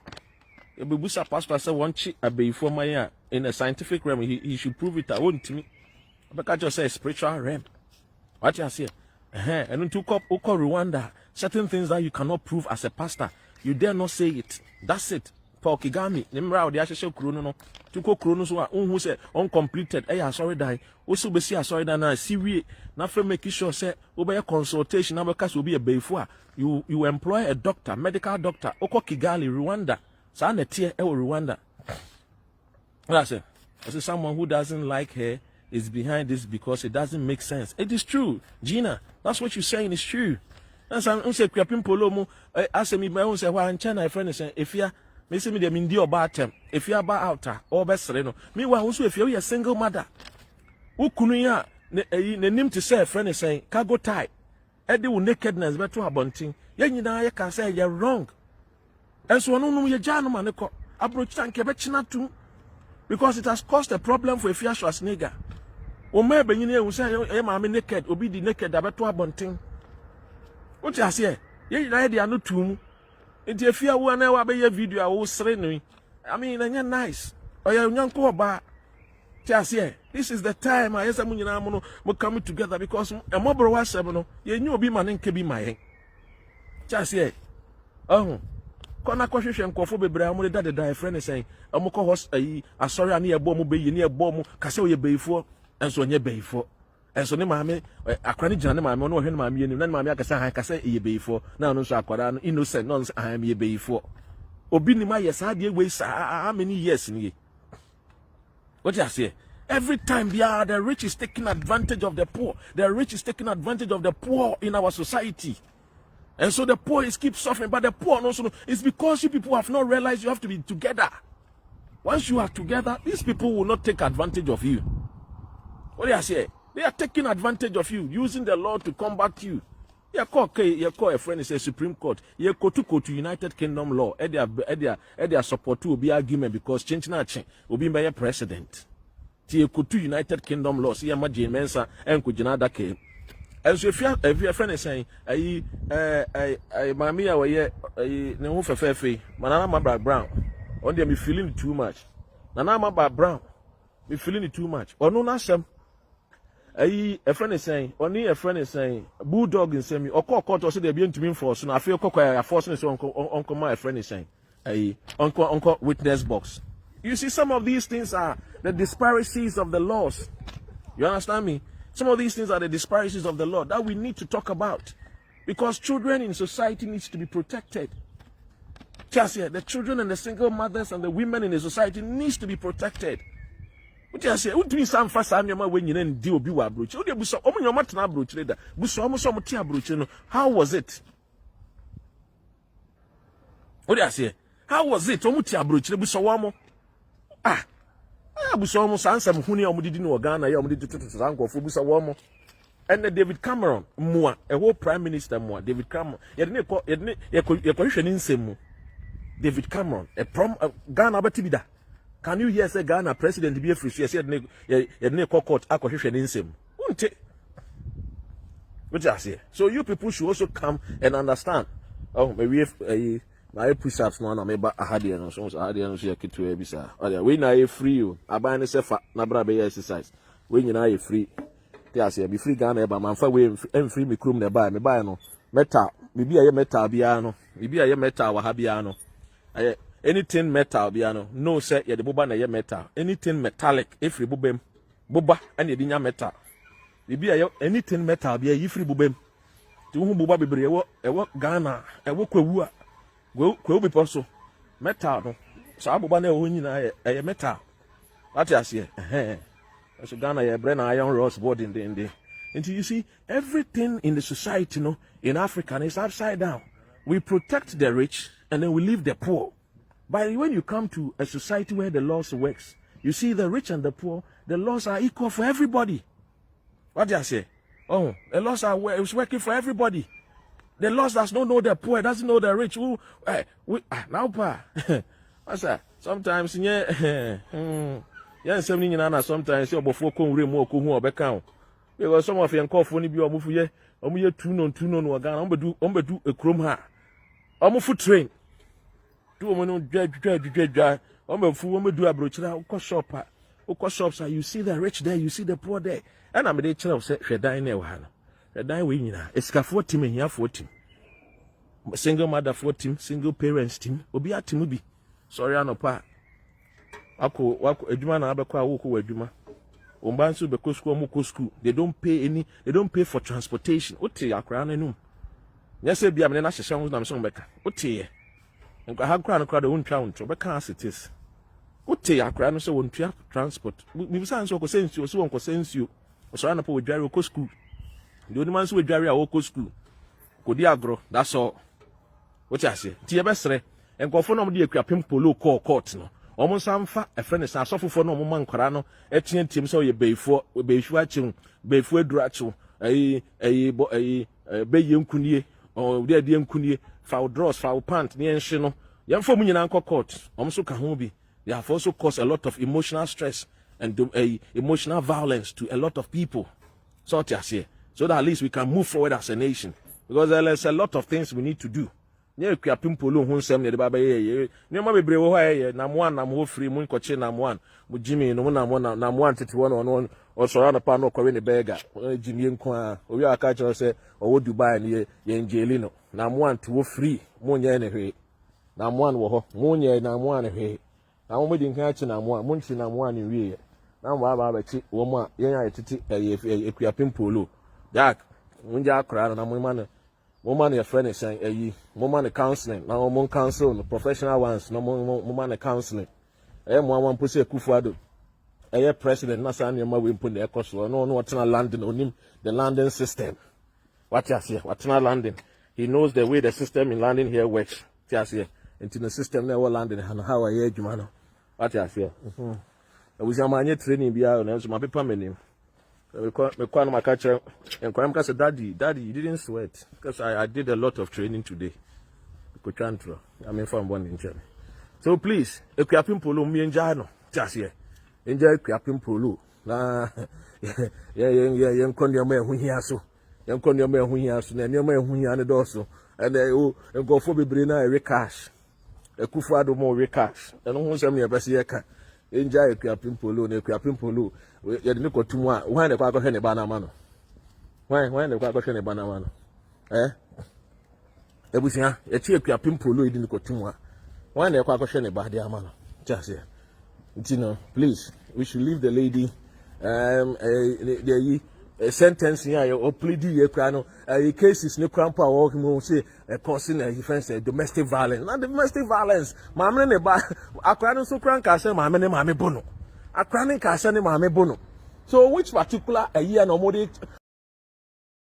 [SPEAKER 1] Ebebusa pastor say one chi inform my in a scientific realm he should prove it. I won't to me. Because just say spiritual realm. What you say? And to Rwanda, certain things that you cannot prove as a pastor, you dare not say it. That's it. Paul Kigami, Nimra, the Asha Chrono, to go Chronos who say uncompleted. Sorry, die. Also, be sorry, that see we not for making sure say over a consultation. Now, because will be a bayfua. You employ a doctor, medical doctor, Oko Kigali, Rwanda. Sana tier Rwanda. That's it. I say someone who doesn't like her is behind this because it doesn't make sense. It is true, Gina. That's what you're saying is true. That's why I'm saying Akuapem Poloo mo. I say me my own say why in China my friend is saying if you me say me dem in your bar term if you are bar outer or best no. Meanwhile also if you are a single mother, who kunu ya ne nim to say friend is saying cargo tie. Edi wo nakedness beto abontin. Ye nyina ye can say you're wrong. And so no ye jano man ko approach tanke be china too because it has caused a problem for a fear Schwarzenegger. O me benyini e say e ma me naked obi di naked abeto abonten. What you say? Ye na dey anu tum. Enti afia wo na wa be ye video a wo sere no. I mean anya nice. Oya nyanko oba. Say this is the time I yes amunyina mo no mo come together because e mobro wasem no ye nyi obi ma ne nke bi ma yen. Say kona kwahwehwe nkofo bebre amode dada friend saying amukọ hos asori ane ye bọ mu be yi ne ye bọ mu kase o ye beifo enso onye beifo and so ne maame akwani gina ne maame no hwe ne maame anim na ne maame akasa han kasa ye beyifo na no so akwara no innocent no I am ye beyifo obi ni ma yes ade we how many years ni what you say every time the rich is taking advantage of the poor. The rich is taking advantage of the poor in our society. And so the poor is keep suffering, but the poor also it's because you people have not realized you have to be together. Once you are together, these people will not take advantage of you. What do you say? They are taking advantage of you, using the law to combat you. You call a friend, it's a Supreme Court. You go to United Kingdom law. Their support to be argument because change will be by president. You go to United Kingdom law. See, I'm Jane Mensa and Kujinada came. And so if your friend is saying, Mammy, no fefe, Manana Brown. On them, me feeling it too much. Nana Brown, me feeling it too much. Or no, Nasam. A friend is saying, only a friend is saying, bulldog in semi, or court or say they're being to me for, so I feel a forcing his uncle, my friend is saying, uncle witness box. You see, some of these things are the disparities of the laws. You understand me? Some of these things are the disparities of the law that we need to talk about. Because children in society needs to be protected. Just here, the children and the single mothers and the women in the society needs to be protected. What you say? What do you say? First, I'm your man when you didn't deal with your brooch. How was it? What do you say? How was it? And David Cameron, a whole prime minister, David Cameron, David Cameron, a Ghana Batibida. Can you hear say Ghana president be a free? She said, court, acquisition. What I say? So you people should also come and understand. Oh, maybe if my push-ups no, maybe I had no, so I had no, so I to bisa. Oh, we na free you. I buy any sefa na brabe exercise. We na free. They say be free Ghana, but man for we free me krum na buy me buy no metal. Maybe I metal biano. Maybe I metal wa habiano. Anything metal biano. No say ya the boba na ye metal. Anything metallic if you bubem boba and ye metal. Maybe I anything metal be a free bubem. To whom boba bebre ewo Ghana ewo kwewua. Kwe be also metal no. So aboba na ewo nyina ye metal. What you say? So Ghana ye brain iron rods board in the. And you see everything in the society, in Africa is upside down. We protect the rich and then we leave the poor. But when you come to a society where the laws works, you see the rich and the poor, the laws are equal for everybody. What do I say? Oh, the laws are working for everybody. The laws does not know the poor, doesn't know the rich. Now, pa, what's that? Sometimes, sometimes you're before come because some of your cough only be a move ye, two non, or gun, do a chrome ha. Foot train. 2 women dry. Fool do a brochura, shops. You see the rich there, you see the poor there. And I'm a child said, she die never. She die winning. It's got 40 men here 40. Single mother 40, single parents team, will be at Timubi. Sorry, I know pa. Wako ejuma na abekwa woko ejuma. Ombansu beko school. They don't pay for transportation. Ote akra na num. Nyese bia me na hyehye ho na me so beka. Ote ye. Nka ha kra na kra de wontwa wontro beka as it is. Ote akra no so wontwa transport. Mi bisa nso ko sensuo so wonko sensuo. So na po wedware woko school. The only man so wedware a woko school. Kodi agro, that's all. What you say? Ti e besre. Enkofo no mo de Akuapem Poloo court no. Omo samfa a friend is asofo no mo mankwara no etiantim so ye beifo achiu beifo adurachiu beye nkunie o de nkunie foul draws foul pant ne enhye no yemfo mu nyina nko court omo so ka ho bi. They have also caused a lot of emotional stress and emotional violence to a lot of people. So that at least we can move forward as a nation, because there's a lot of things we need to do. Ne Akuapem Poloo ho nsem ne de baba ye ne ma bebre wo ha ye na mo anam ho free mu nkoche na mo an mo jimi no na mo an tete wo o so ya na pa no kore ne bega jimi nko a o wi aka cho se o wo Dubai ne ye njeli no na mo an te wo free mo nya ne hwe na mo an wo ho mo nya na mo an hwe na mo di nkan achi na mo an mo nchi na mo an wi ye na wa ba chi wo mu a yen ya titi Akuapem Poloo Jack munja akra na mo man your friend is saying mo man counseling na mo counsel no professional ones na mo man counseling mo wan pusi Akufuado president na sa nyama we mpo na ekoso no whatna landing onim the landing system what you see whatna landing he knows the way the system in landing here works you see into the system na we landing and how are you adwuma no what you see we say manye training bia na so my paper menim me kwa no makache and kwa mka say daddy you didn't sweat because I did a lot of training today kuchantro I'm from one in Chile. So please Akuapem Poloo mi enja no just here enja Akuapem Poloo na yen konyo ma ehunhia so yen konyo ma ehunhia so na nneoma ehunhia ne do so and go for bebre na e cash Akufuado mo we cash eno hu nsem ne bese ye ka enja Akuapem Poloo na Akuapem Poloo ye de ne kotum a wan de kwa akɔhwɛ ne ba na ma no wan de kwa akɔhwɛ ne ba na ma no ebusia ye tie Akuapem Poloo ye de ne kotum a wan de kwa akɔhwɛ ne ba de ama no just here please we should leave the lady the sentence here or pleading ye krano cases ne krampa wo him say causing a defense domestic violence not domestic violence maame ne ba akra no so kran ka say maame ne maame bono akra ne ka say ne maame bono so which particular year no more